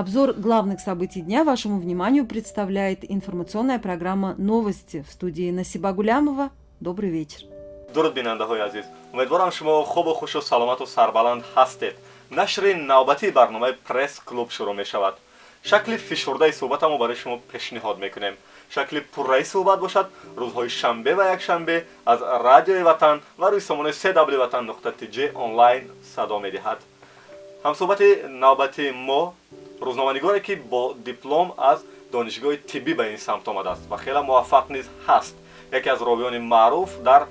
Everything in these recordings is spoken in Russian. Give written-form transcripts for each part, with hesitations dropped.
Обзор главных событий дня вашему вниманию представляет информационная программа «Новости» в студии Насиба Гулямова. Добрый вечер. درود بیننده های عزیز، امیدوارم شما خوب و خوش و سلامت و سربلند هستید. نشر نوبتی برنامه پرس کلوب شروع می شود. شکل فشرده صحبتمو برای شما پیشنهاد میکنیم. شکل پررأی صحبت باشد روزهای شنبه و یک شنبه از رادیوی وطن و روی سامانه www.watan.tj آنلاین صدا میدهد. همصحبت نوبتی ما روزنامه‌نگاری که با دیپلم از دانشگاه طبی به این سمت آمده است و خیلی موفق نیز هست. یکی از راویان معروف در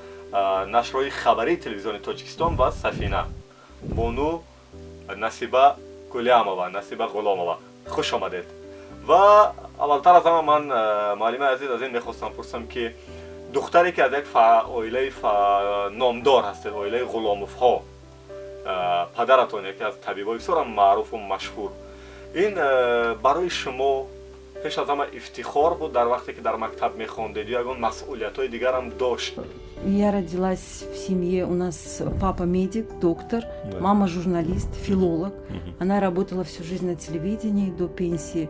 نشرهای خبری تلویزیون تاجیکستان و سفینه، بانو نصیبه گلیامова، نصیبه غلامова. خوش آمدید. و اولتر از همه من معلم عزیز از این میخواستم پرسم که دختری که از یک عائله نامدار هستید، عائله غلاموف ها، پدرتون یکی از طبیبای بسیار معروف و مشهور، این برای شما پیش از همه افتخار بود در وقتی که در مکتب میخوندید یا یگان مسئولیت‌های دیگر هم داشت؟ Я родилась в семье, у нас папа медик, доктор, мама журналист, филолог. Она работала всю жизнь на телевидении до пенсии,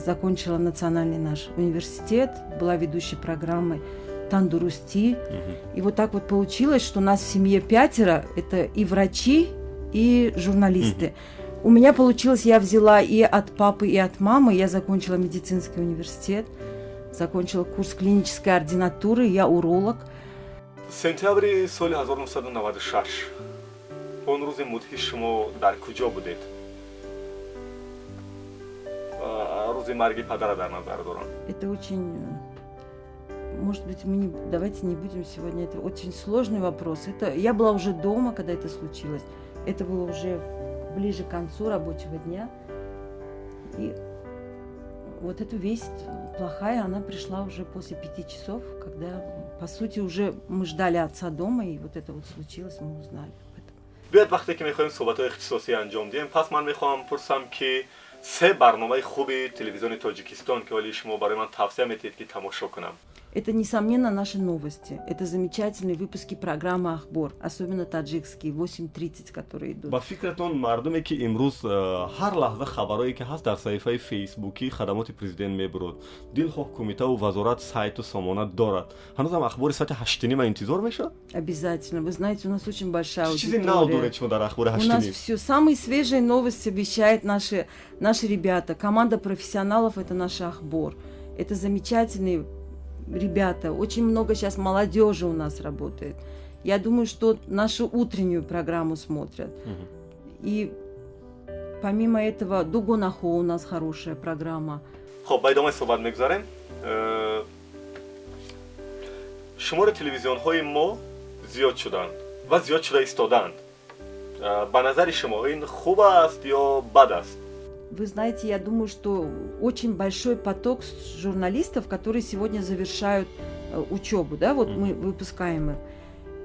закончила национальный наш университет, была ведущей программы Тандурусти. И вот так вот получилось, что у нас в семье 5, это и врачи, и журналисты. У меня получилось, я взяла и от папы, и от мамы. Я закончила медицинский университет, закончила курс клинической ординатуры, я уролог. سپتامبر سال 1996 اون روز مدهش شما در کجا بودید؟ روز مرگ پدر در نظر دارم. Это очень, может быть, давайте не будем сегодня, это очень сложный вопрос. Я была уже дома, когда это случилось. Это было уже ближе к концу рабочего дня. И вот эта весть плохая, она пришла уже после 5 часов, когда, по сути, уже мы ждали отца дома, и вот это вот случилось, мы узнали об этом. بیاد وقتی که میخوایم صحبت‌های اختصاصی انجام دیم، پس من میخوام پرسم که 3 برنامه خوبی تلویزیون تاجیکستان که ولی شما برای من توصیه میتید که تماشا کنم. Это, несомненно, наши новости. Это замечательные выпуски программы «Ахбор», особенно таджикские, 8:30, которые идут. با فکرتون مردمی که امروز هر لحظه خبرایی که هست در صفحه فیسبوکی خدمات پرزیدنت میبرد، دلخواه کمیته و وزارت سایت و سامانه دارد، هنوز هم اخبار ساعت 8:30 انتظار میشه؟ Обязательно. Вы знаете, у нас очень большая چیزی аудитория. نو داره چون در اخبار 8:30. У нас все самые свежие новости вещают наши ребята. Команда профессионалов – это наш «Ахбор». Это замечательные ребята. Очень много сейчас молодежи у нас работает. Я думаю, что нашу утреннюю программу смотрят. И помимо этого Дугонахо у нас хорошая программа. خب با ادامه صحبت میگذاریم. شمار تلویزیون های ما زیاد شدند و زیاد شده ایستادند. به نظر شما این خوب است یا بد است؟ Вы знаете, я думаю, что очень большой поток журналистов, которые сегодня завершают учебу, да, вот мы выпускаем их.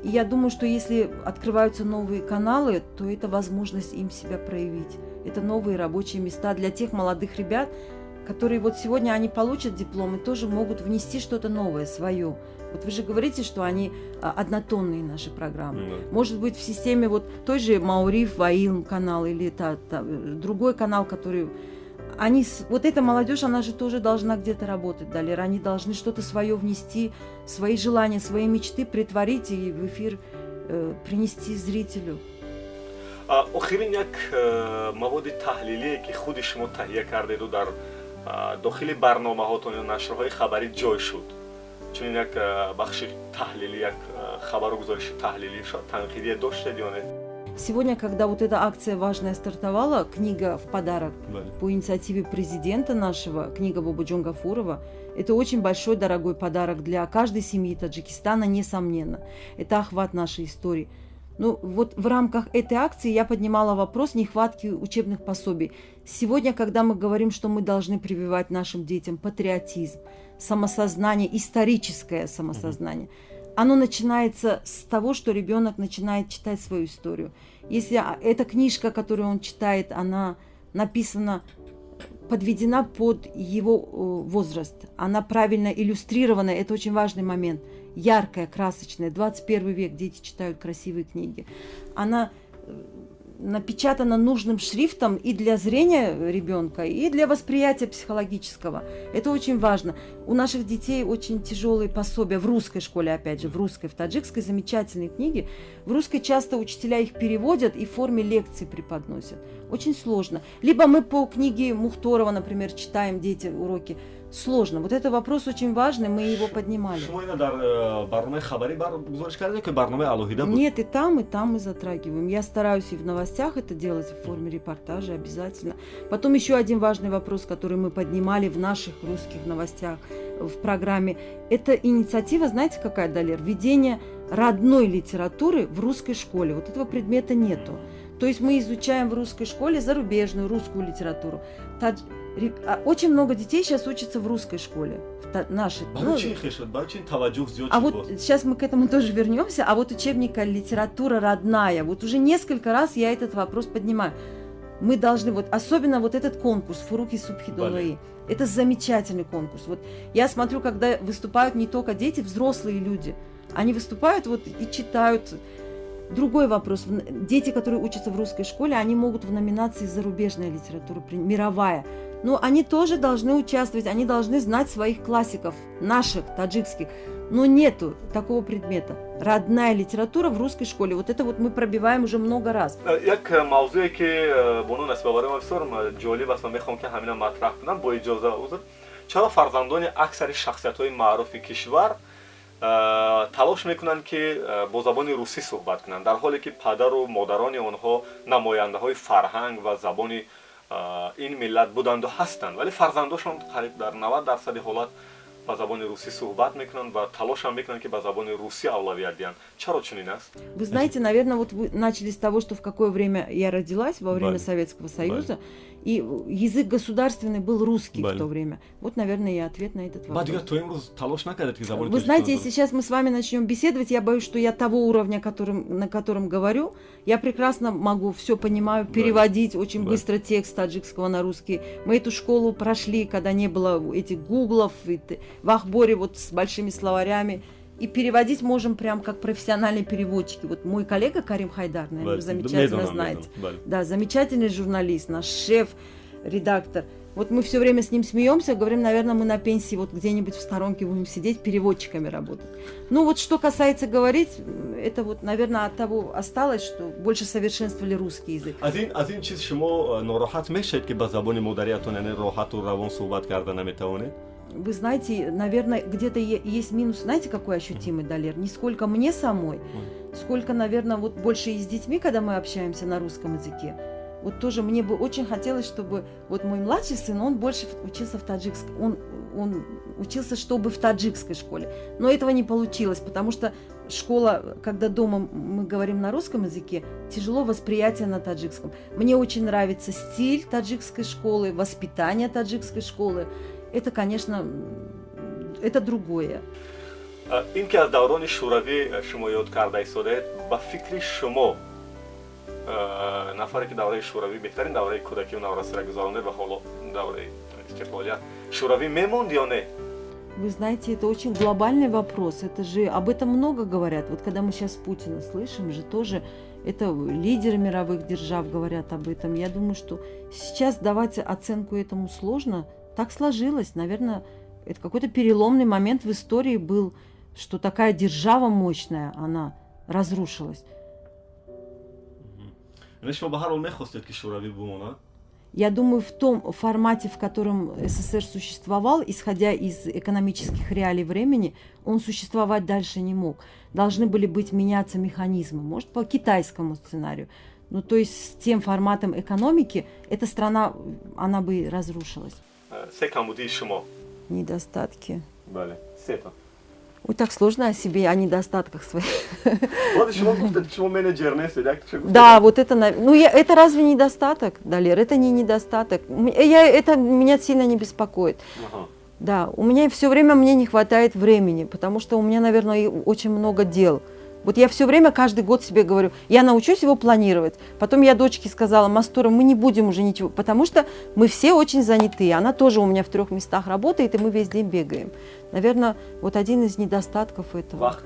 И я думаю, что если открываются новые каналы, то это возможность им себя проявить. Это новые рабочие места для тех молодых ребят, которые вот сегодня они получат диплом и тоже могут внести что-то новое, свое. Вот вы же говорите, что они однотонные наши программы. Может быть, в системе вот той же Мауриф, Ваилм канал или другой канал, который... Вот эта молодежь, она же тоже должна где-то работать, Далер. Они должны что-то свое внести, свои желания, свои мечты претворить и в эфир принести зрителю. آخرین یک مواد تحلیلی که خود شما تهیه کردید و در داخل برنامه هاتون یا نشرهای خبری جای شد، چون یک بخش تحلیلی، یک خبرگزارش تحلیلی تنقیدی داشتید یا نه؟ Сегодня, когда вот эта акция важная стартовала, книга в подарок по инициативе президента нашего, книга Бобуджон Гафурова, это очень большой, дорогой подарок для каждой семьи Таджикистана, несомненно. Это охват нашей истории. Ну вот в рамках этой акции я поднимала вопрос нехватки учебных пособий. Сегодня, когда мы говорим, что мы должны прививать нашим детям патриотизм, самосознание, историческое самосознание, оно начинается с того, что ребенок начинает читать свою историю. Если эта книжка, которую он читает, она написана, подведена под его возраст, она правильно иллюстрирована, это очень важный момент, яркая, красочная, 21 век, дети читают красивые книги. Она напечатано нужным шрифтом и для зрения ребенка, и для восприятия психологического. Это очень важно. У наших детей очень тяжелые пособия в русской школе, опять же, в русской, в таджикской замечательные книги. В русской часто учителя их переводят и в форме лекций преподносят. Очень сложно. Либо мы по книге Мухторова, например, читаем дети уроки. Сложно. Вот это вопрос очень важный, мы его поднимали. Нет, и там мы затрагиваем. Я стараюсь и в новостях это делать, в форме репортажа обязательно. Потом еще один важный вопрос, который мы поднимали в наших русских новостях в программе. Это инициатива, знаете, какая, Далер? Введение родной литературы в русской школе. Вот этого предмета нету. То есть мы изучаем в русской школе зарубежную русскую литературу. Очень много детей сейчас учатся в русской школе. Наши. А вот сейчас мы к этому тоже вернемся. А вот учебника «Литература родная». Вот уже несколько раз я этот вопрос поднимаю. Мы должны, вот, особенно вот этот конкурс «Фуруки Субхидулаи». Это замечательный конкурс. Вот я смотрю, когда выступают не только дети, взрослые люди. Они выступают вот и читают. Другой вопрос. Дети, которые учатся в русской школе, они могут в номинации «Зарубежная литература», мировая. Но они тоже должны участвовать, они должны знать своих классиков, наших, таджикских. Но нету такого предмета. Родная литература в русской школе. Вот это вот мы пробиваем уже много раз. Як мавзӯе ки бонун аст боварӣ бисёр ҷолиб аст ва мехоҳам ки ҳамина матрах кунам бо иҷоза узр. Чаро фарзандони аксари шахсиятҳои маъруфи кишвар талош мекунанд ки бо забони русӣ суҳбат кунанд, дар ҳоле ки падару модарони онҳо намояндаҳои фарҳанг ва забони ин миллат буданду ҳастанд, вале фарзандошон қариб дар 90% ҳолат ба забони русӣ суҳбат мекунанд ва талошам мекунанд ки ба забони русӣ авлавият диҳанд. Чаро чунин аст? Вы знаете, наверное, вот вы начали с того, что в какое время я родилась, во время Советского Союза, и язык государственный был русский в то время. Вот, наверное, и ответ на этот вопрос. Вы знаете, если сейчас мы с вами начнем беседовать, я боюсь, что я того уровня, на котором говорю, я прекрасно могу, все понимаю, переводить очень быстро текст таджикского на русский. Мы эту школу прошли, когда не было этих гуглов, в Ахборе вот с большими словарями. И переводить можем прям как профессиональные переводчики. Вот мой коллега Карим Хайдар, наверное, вы замечательно знаете. Да, замечательный журналист, наш шеф, редактор. Вот мы все время с ним смеемся, говорим, наверное, мы на пенсии вот где-нибудь в сторонке будем сидеть, переводчиками работать. Ну вот что касается говорить, это вот, наверное, от того осталось, что больше совершенствовали русский язык. Один чиз шумо норохат мешед ки ба забони модариятон яъне роҳату равон суҳбат карда наметавонед? Вы знаете, наверное, где-то есть минус, знаете, какой ощутимый, Далер? Не сколько мне самой, сколько, наверное, вот больше и с детьми, когда мы общаемся на русском языке. Вот тоже мне бы очень хотелось, чтобы вот мой младший сын, он больше учился в таджикском, он учился, чтобы в таджикской школе. Но этого не получилось, потому что школа, когда дома мы говорим на русском языке, тяжело восприятие на таджикском. Мне очень нравится стиль таджикской школы, воспитание таджикской школы. Это, конечно, это другое. ин ки аз даврони шӯравӣ шумо ёд карда истодед, ба фикри шумо нафаре ки давраи шӯравӣ беҳтарин давраи кӯдакию наврасиро гузаронед ва ҳоло давраи истиқлолият, шӯравӣ мемонд ё не? Вы знаете, это очень глобальный вопрос. Это же об этом много говорят. Вот когда мы сейчас Путина слышим, же тоже это лидеры мировых держав говорят об этом. Я думаю, что сейчас давать оценку этому сложно. Так сложилось. Наверное, это какой-то переломный момент в истории был, что такая держава мощная, она разрушилась. Я думаю, в том формате, в котором СССР существовал, исходя из экономических реалий времени, он существовать дальше не мог. Должны были быть меняться механизмы, может, по китайскому сценарию. Ну, то есть с тем форматом экономики эта страна, она бы разрушилась. Недостатки. Ой, так сложно о себе, о недостатках своих. Да, вот это, ну, это разве недостаток, Далер? Это не недостаток. Это меня сильно не беспокоит. Да, у меня все время мне не хватает времени, потому что у меня, наверное, очень много дел. Вот я все время, каждый год себе говорю, я научусь его планировать. Потом я дочке сказала, Мастура, мы не будем уже ничего, потому что мы все очень заняты. Она тоже у меня в 3 местах работает, и мы весь день бегаем. Наверное, вот один из недостатков этого.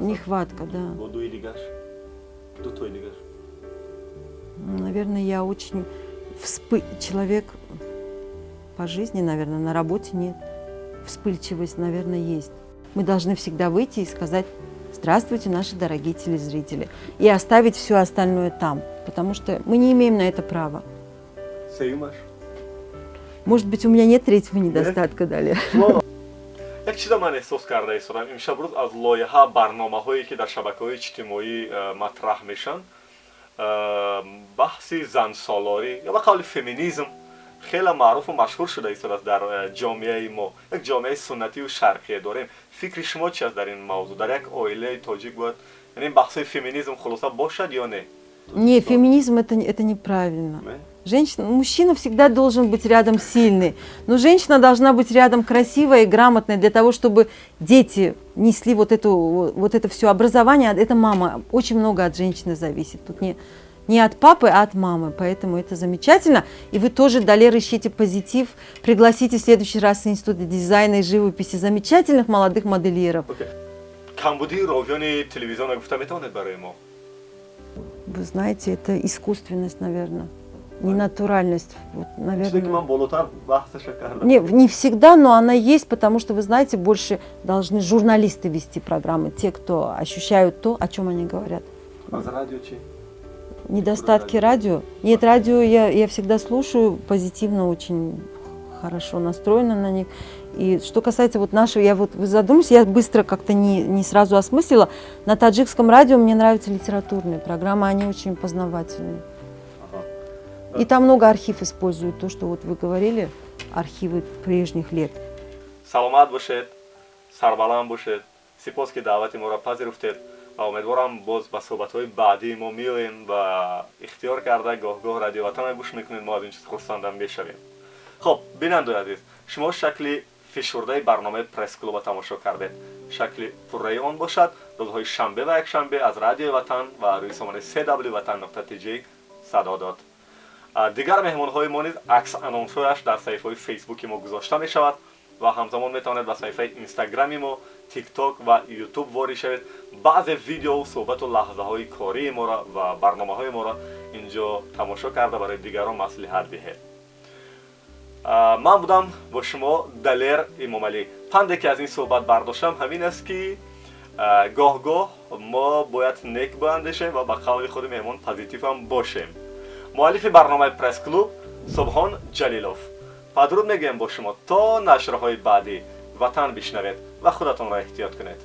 Нехватка, да. Наверное, я очень человек по жизни, наверное, на работе нет. Вспыльчивость, наверное, есть. Мы должны всегда выйти и сказать: здравствуйте, наши дорогие телезрители, и оставить все остальное там, потому что мы не имеем на это права. Может быть, у меня нет третьего недостатка, далее. یک چیز من احساس کرده ایستادم امشب روز از لایحه برنامه‌هایی که در شبکه‌های اجتماعی مطرح میشن بحث زن سالاری یا به قول فمینیسم خیلی معروف و مشهور شده ایستاد در جامعه ما. یک جامعه سنتی و شرقی داریم. فکر شما چی است در این موضوع؟ در یک عائله تاجیک بود یعنی بحث فمینیسم خلاصه باشد یا не? Не, феминизм это неправильно. Мужчина всегда должен быть рядом сильный, но женщина должна быть рядом красивая и грамотная для того, чтобы дети несли вот это все образование. Это мама. Очень много от женщины зависит. Тут не от папы, а от мамы. Поэтому это замечательно. И вы тоже, Далер, ищите позитив. Пригласите в следующий раз в Институт дизайна и живописи замечательных молодых модельеров. камбуди ровёни телевизион гуфта метавонед барои мо? Вы знаете, это искусственность, наверное. Не натуральность, вот, наверное. Не всегда, но она есть, потому что, вы знаете, больше должны журналисты вести программы, те, кто ощущают то, о чем они говорят. А за радио чи? Недостатки радио? Нет, радио я всегда слушаю, позитивно, очень хорошо настроена на них. И что касается вот нашего, вы задумались, я быстро как-то не сразу осмыслила. На таджикском радио мне нравятся литературные программы, они очень познавательные. И там много архив используют, то, что вот вы говорили, архивы прежних лет. Саломат бошед, сарбаланд бошед, сипос ки даъвати моро пазируфтед ва умедворам боз ба суҳбатҳои баъдии мо миёем ва ихтиёр карда гоҳ-гоҳ радио ватанро гӯш мекунед, мо аз ин чиз хурсандам мешавем. хоб бинандои азиз, шумо шакли фишурдаи барномаи пресс-клуба тамошо кардед. шакли пурраи он бошад рӯзҳои шанбе ва якшанбе аз радиои ватан ва рӯи сомонаи cw-vatan.tj садо дод. дигар меҳмонҳои мо низ акс анонсҳояш дар саҳифаҳои фейсбуки мо гузошта мешавад ва ҳамзамон метавонед ба саҳифаи инстаграми мо, тикток ва ютуб ворид шавед. баъзе видео, суҳбату лаҳзаҳои кории моро ва барномаҳои моро инҷо тамошо карда барои дигарон маслиҳат диҳед. ман будам бо шумо Далер Имомалӣ. панде ки аз ин суҳбат бардоштам ҳамин аст ки гоҳ-гоҳ мо бояд нек бандешем ва ба қавли худи меҳмон позитивам бошем. муаллифи барномаи пресс-клуб Субҳон Ҷалилов. падруд мегӯем бо шумо то нашрҳои баъдӣ. ватан бишнавед ва худатонро эҳтиёт кунед.